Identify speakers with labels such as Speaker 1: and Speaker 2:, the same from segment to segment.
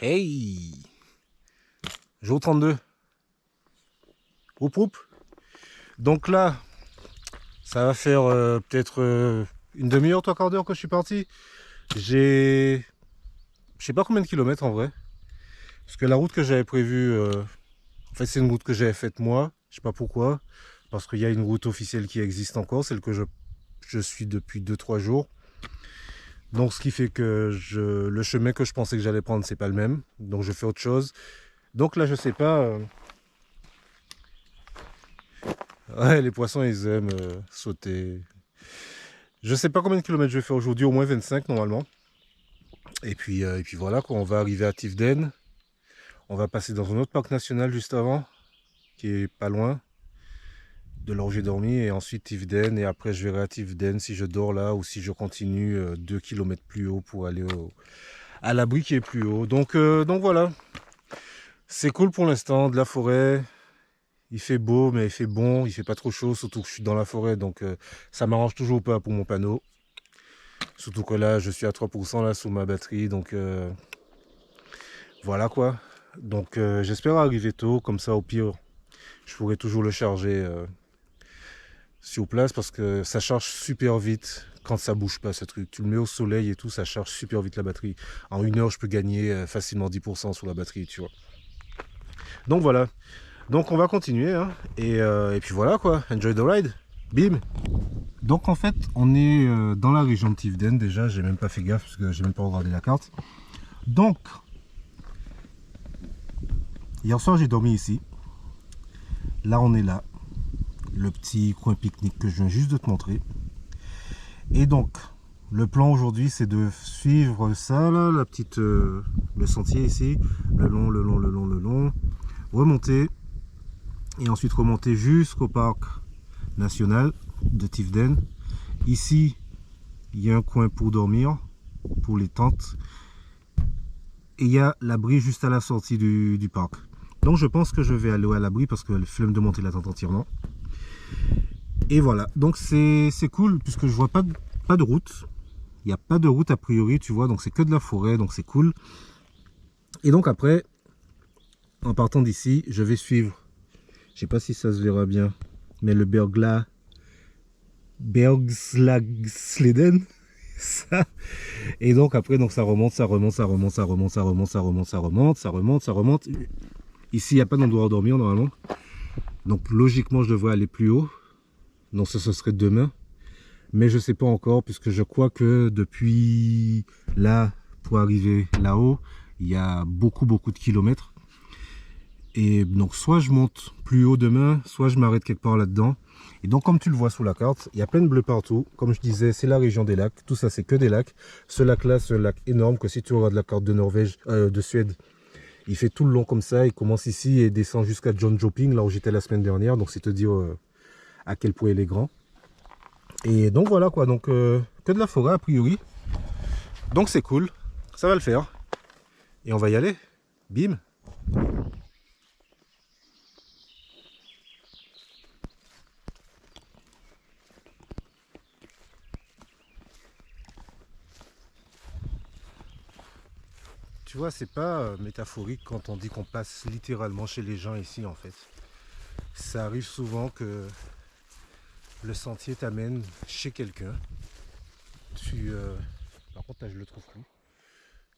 Speaker 1: Hey! Jour 32. Oup oup. Donc là, ça va faire peut-être une demi-heure, trois quarts d'heure que je suis parti. Je sais pas combien de kilomètres en vrai. Parce que la route que j'avais prévue, en fait c'est une route que j'avais faite moi. Je sais pas pourquoi. Parce qu'il y a une route officielle qui existe encore, celle que je suis depuis 2-3 jours. Donc ce qui fait que le chemin que je pensais que j'allais prendre, c'est pas le même. Donc je fais autre chose. Donc là je sais pas. Ouais, les poissons ils aiment sauter. Je sais pas combien de kilomètres je vais faire aujourd'hui, au moins 25 normalement. Et puis voilà quoi, on va arriver à Tifden. On va passer dans un autre parc national juste avant, qui est pas loin de là où j'ai dormi. Et ensuite Tifden. Et après je verrai à Tifden si je dors là ou si je continue 2 km plus haut pour aller à l'abri qui est plus haut. Donc voilà. C'est cool pour l'instant, de la forêt. Il fait beau, mais il fait bon, il fait pas trop chaud, surtout que je suis dans la forêt, donc ça m'arrange toujours pas pour mon panneau. Surtout que là, je suis à 3% là sous ma batterie, donc voilà quoi. Donc j'espère arriver tôt, comme ça au pire, je pourrai toujours le charger sur place parce que ça charge super vite quand ça bouge pas ce truc. Tu le mets au soleil et tout, ça charge super vite la batterie. En 1 heure, je peux gagner facilement 10% sur la batterie, tu vois. Donc voilà. Donc on va continuer, hein. Et puis voilà quoi. Enjoy the ride. Bim. Donc en fait, on est dans la région de Tifden déjà. J'ai même pas fait gaffe parce que j'ai même pas regardé la carte. Donc hier soir j'ai dormi ici. Là on est là, le petit coin pique-nique que je viens juste de te montrer. Et donc le plan aujourd'hui c'est de suivre ça là, la petite le sentier ici, le long, remonter et ensuite remonter jusqu'au parc national de Tifden. Ici il y a un coin pour dormir, pour les tentes, et il y a l'abri juste à la sortie du parc. Donc je pense que je vais aller à l'abri parce que le flemme de monter la tente entièrement. Et voilà, donc c'est cool puisque je vois pas de route. Il n'y a pas de route a priori, tu vois, donc c'est que de la forêt, donc c'est cool. Et donc après, en partant d'ici, je vais suivre, je sais pas si ça se verra bien, mais le Bergslagsleden, ça. Et donc après, donc ça remonte. Ici, il n'y a pas d'endroit à dormir normalement. Donc logiquement, je devrais aller plus haut. Donc ce serait demain. Mais je sais pas encore puisque je crois que depuis là, pour arriver là-haut, il y a beaucoup de kilomètres. Et donc soit je monte plus haut demain, soit je m'arrête quelque part là-dedans. Et donc comme tu le vois sous la carte, il y a plein de bleu partout. Comme je disais, c'est la région des lacs. Tout ça c'est que des lacs. Ce lac-là, c'est un lac énorme que si tu regardes la carte de Norvège, de Suède, il fait tout le long comme ça. Il commence ici et descend jusqu'à John Joping, là où j'étais la semaine dernière. Donc c'est te dire à quel point il est grand. Et donc voilà quoi, donc que de la forêt a priori. Donc c'est cool, ça va le faire. Et on va y aller. Bim. Tu Tu vois, c'est pas métaphorique quand on dit qu'on passe littéralement chez les gens ici en fait. Ça arrive souvent que le sentier t'amène chez quelqu'un. Par contre là je le trouve plus.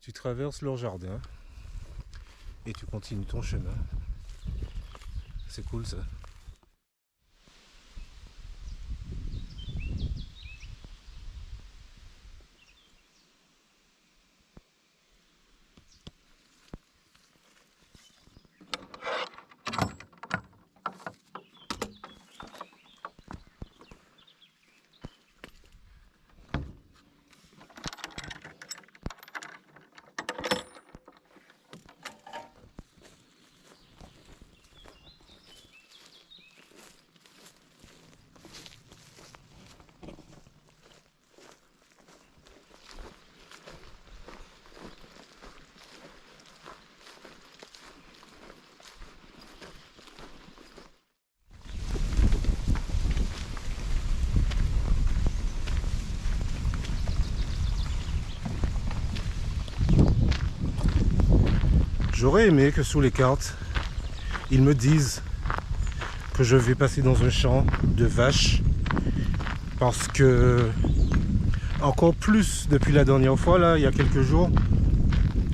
Speaker 1: Tu traverses leur jardin et tu continues ton chemin. C'est cool ça. J'aurais aimé que sous les cartes, ils me disent que je vais passer dans un champ de vaches. Parce que, encore plus depuis la dernière fois, là, il y a quelques jours,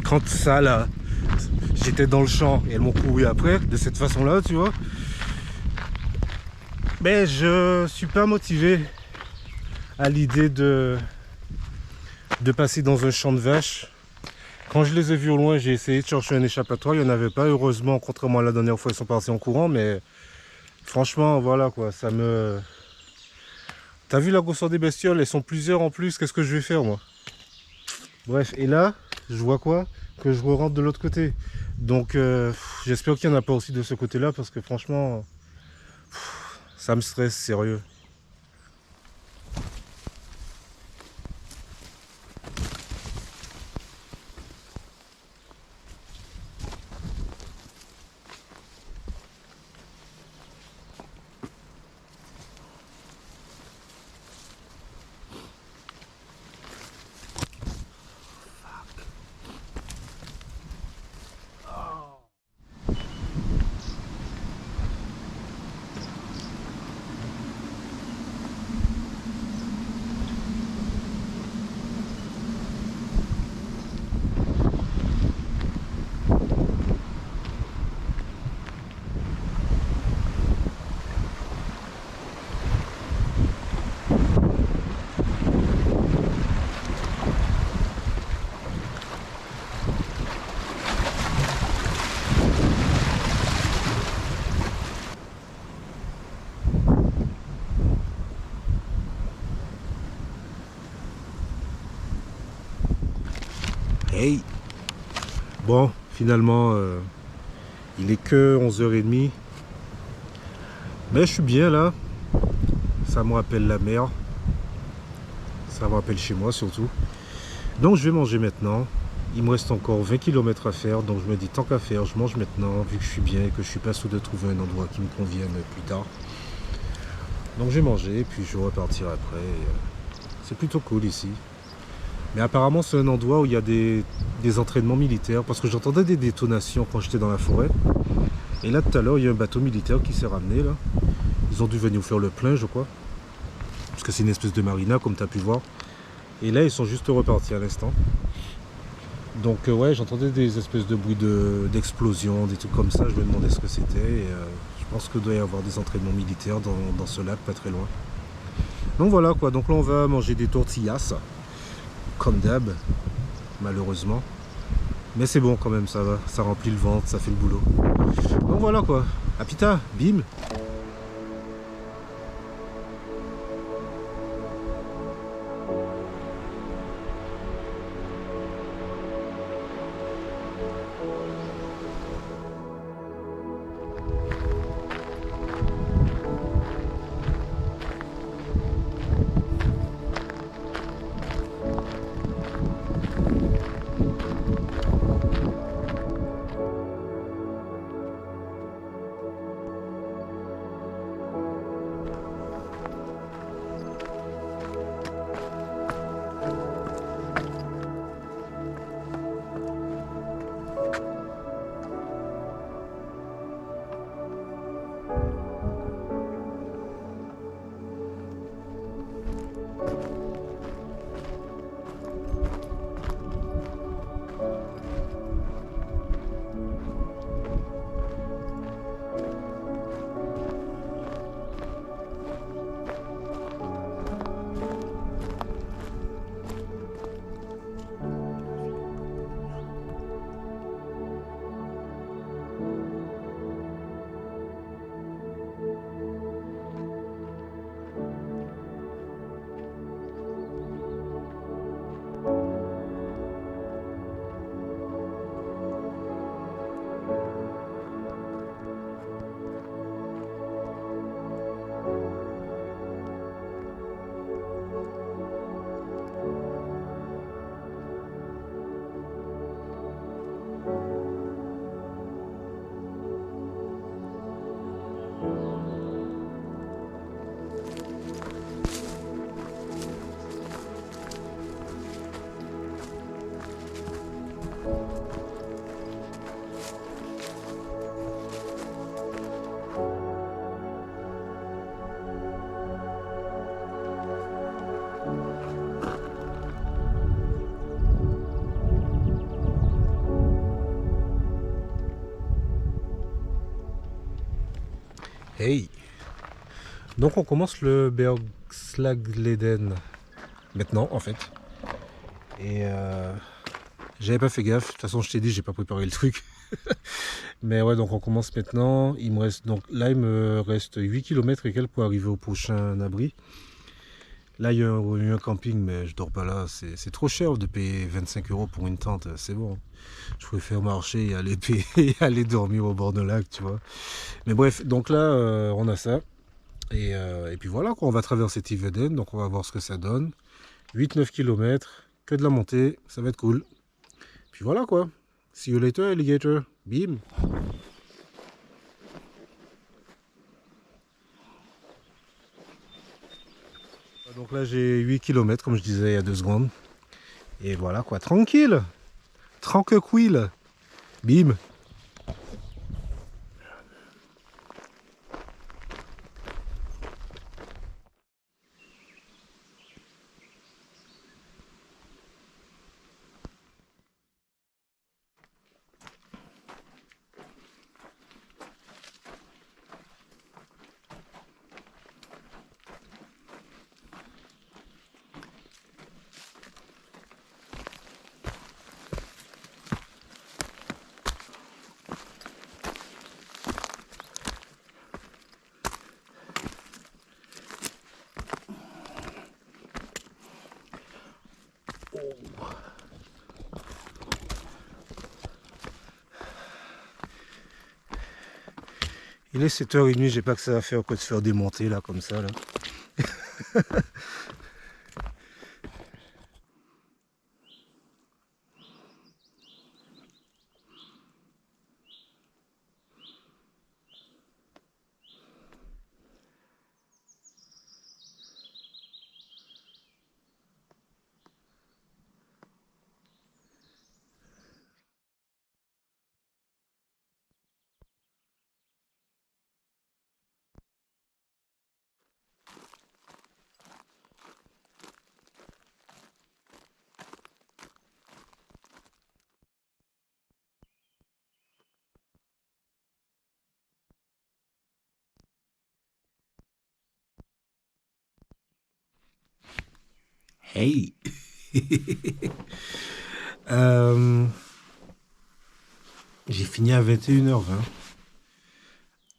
Speaker 1: quand ça, là, j'étais dans le champ et elles m'ont couru après, de cette façon-là, tu vois. Mais je suis pas motivé à l'idée de passer dans un champ de vaches. Quand je les ai vus au loin, j'ai essayé de chercher un échappatoire. Il n'y en avait pas. Heureusement, contrairement à la dernière fois, ils sont partis en courant. Mais franchement, voilà quoi. Ça me... T'as vu la grosseur des bestioles? Elles sont plusieurs en plus. Qu'est-ce que je vais faire moi? Bref, et là, je vois quoi? Que je rentre de l'autre côté. Donc, j'espère qu'il n'y en a pas aussi de ce côté-là. Parce que franchement, ça me stresse, sérieux. Hey! Bon, finalement, il est que 11h30. Mais je suis bien là. Ça me rappelle la mer. Ça me rappelle chez moi surtout. Donc je vais manger maintenant. Il me reste encore 20 km à faire. Donc je me dis tant qu'à faire, je mange maintenant. Vu que je suis bien et que je suis pas sûr de trouver un endroit qui me convienne plus tard. Donc je vais manger et puis je vais repartir après. C'est plutôt cool ici. Mais apparemment c'est un endroit où il y a des entraînements militaires. Parce que j'entendais des détonations quand j'étais dans la forêt. Et là tout à l'heure il y a un bateau militaire qui s'est ramené là. Ils ont dû venir faire le plein je crois. Parce que c'est une espèce de marina comme tu as pu voir. Et là ils sont juste repartis à l'instant. Donc ouais, j'entendais des espèces de bruits d'explosion, des trucs comme ça. Je me demandais ce que c'était. Et je pense qu'il doit y avoir des entraînements militaires dans ce lac, pas très loin. Donc voilà quoi, donc là on va manger des tortillas. Comme d'hab, malheureusement. Mais c'est bon quand même, ça va. Ça remplit le ventre, ça fait le boulot. Donc voilà quoi. Apita, bim. Hey! Donc on commence le Bergslagleden maintenant en fait. Et j'avais pas fait gaffe, de toute façon je t'ai dit j'ai pas préparé le truc. Mais ouais, donc on commence maintenant. Il me reste donc là il me reste 8 km et quelques pour arriver au prochain abri. Là il y a un camping mais je dors pas là, c'est trop cher de payer 25 € pour une tente, c'est bon. Je préfère marcher et aller payer, et aller dormir au bord d'un lac, tu vois. Mais bref, donc là on a ça. Et puis voilà quoi, on va traverser Tiveden, donc on va voir ce que ça donne. 8-9 km, que de la montée, ça va être cool. Puis voilà quoi. See you later alligator. Bim. Donc là j'ai 8 km comme je disais il y a 2 secondes. Et voilà quoi, tranquille. Tranquille. Bim. Il est 7h30, j'ai pas que ça à faire que de se faire démonter là comme ça là. Hey. J'ai fini à 21h20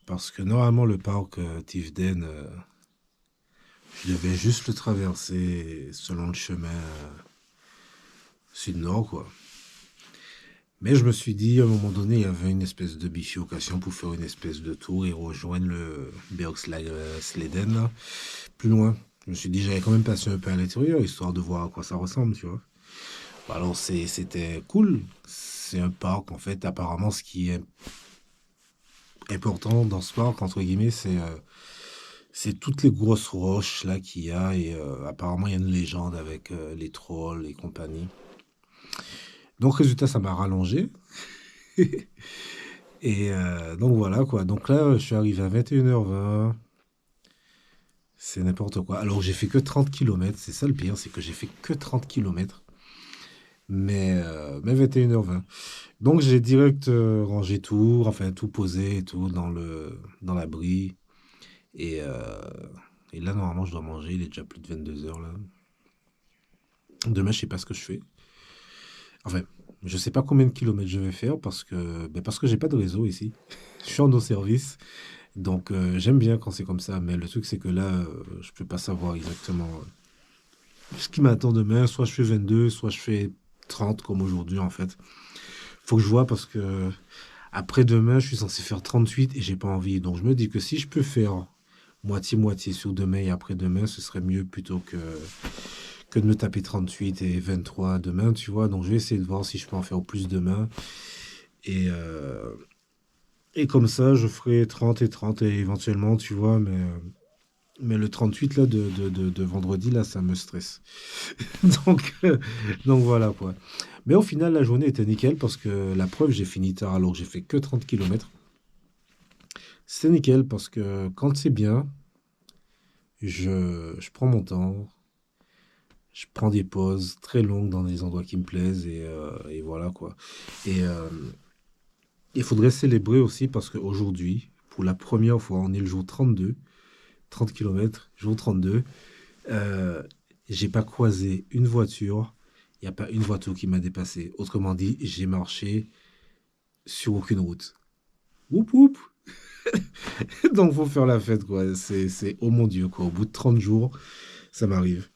Speaker 1: parce que normalement le parc Tiveden, je devais juste le traverser selon le chemin sud-nord quoi. Mais je me suis dit à un moment donné il y avait une espèce de bifurcation pour faire une espèce de tour et rejoindre le Bergsleden là, plus loin. Je me suis dit j'allais quand même passer un peu à l'intérieur histoire de voir à quoi ça ressemble, tu vois. Bah, alors c'était cool. C'est un parc en fait. Apparemment, ce qui est important dans ce parc entre guillemets, c'est toutes les grosses roches là qu'il y a et apparemment il y a une légende avec les trolls et compagnie. Donc résultat, ça m'a rallongé. Et donc voilà quoi. Donc là, je suis arrivé à 21h20. C'est n'importe quoi. Alors j'ai fait que 30 kilomètres. C'est ça le pire, c'est que j'ai fait que 30 kilomètres. Mais 21h20. Donc j'ai direct rangé tout, enfin tout posé et tout dans l'abri. Et, euh, et là, normalement, je dois manger. Il est déjà plus de 22h là. Demain, je sais pas ce que je fais. Enfin, je sais pas combien de kilomètres je vais faire parce que j'ai pas de réseau ici. Je suis en eau service. Donc j'aime bien quand c'est comme ça. Mais le truc, c'est que là, je peux pas savoir exactement ce qui m'attend demain. Soit je fais 22, soit je fais 30 comme aujourd'hui en fait. Faut que je vois parce que après-demain, je suis censé faire 38 et j'ai pas envie. Donc je me dis que si je peux faire moitié-moitié sur demain et après-demain, ce serait mieux plutôt que de me taper 38 et 23 demain, tu vois. Donc je vais essayer de voir si je peux en faire plus demain. Et, euh, et comme ça, je ferai 30 et 30 et éventuellement, tu vois. Mais le 38 là, de vendredi, là, ça me stresse. Donc, donc voilà quoi. Mais au final, la journée était nickel parce que la preuve, j'ai fini tard alors que j'ai fait que 30 kilomètres. C'est nickel parce que quand c'est bien, je prends mon temps, je prends des pauses très longues dans des endroits qui me plaisent et voilà quoi. Et il faudrait célébrer aussi parce qu'aujourd'hui, pour la première fois, on est le jour 32, 30 kilomètres, jour 32, euh, j'ai pas croisé une voiture, il n'y a pas une voiture qui m'a dépassé. Autrement dit, j'ai marché sur aucune route. Oup oup! Donc faut faire la fête quoi. Oh mon Dieu quoi. Au bout de 30 jours, ça m'arrive.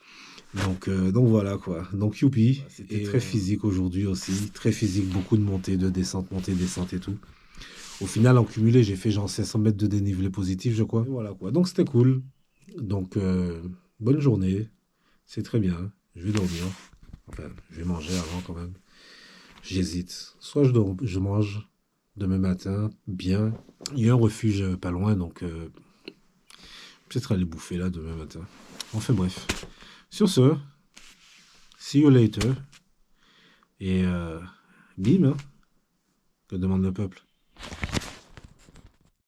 Speaker 1: Donc voilà quoi. Donc youpi. C'était très physique aujourd'hui aussi. Très physique, beaucoup de montée, descente et tout. Au final, en cumulé, j'ai fait genre 500 mètres de dénivelé positif, je crois. Et voilà quoi. Donc c'était cool. Donc bonne journée. C'est très bien. Je vais dormir. Enfin, je vais manger avant quand même. J'hésite. Soit je dors, je mange demain matin, bien. Il y a un refuge pas loin, donc peut-être aller bouffer là demain matin. Enfin bref. Sur ce, see you later. Et bim, hein, que demande le peuple.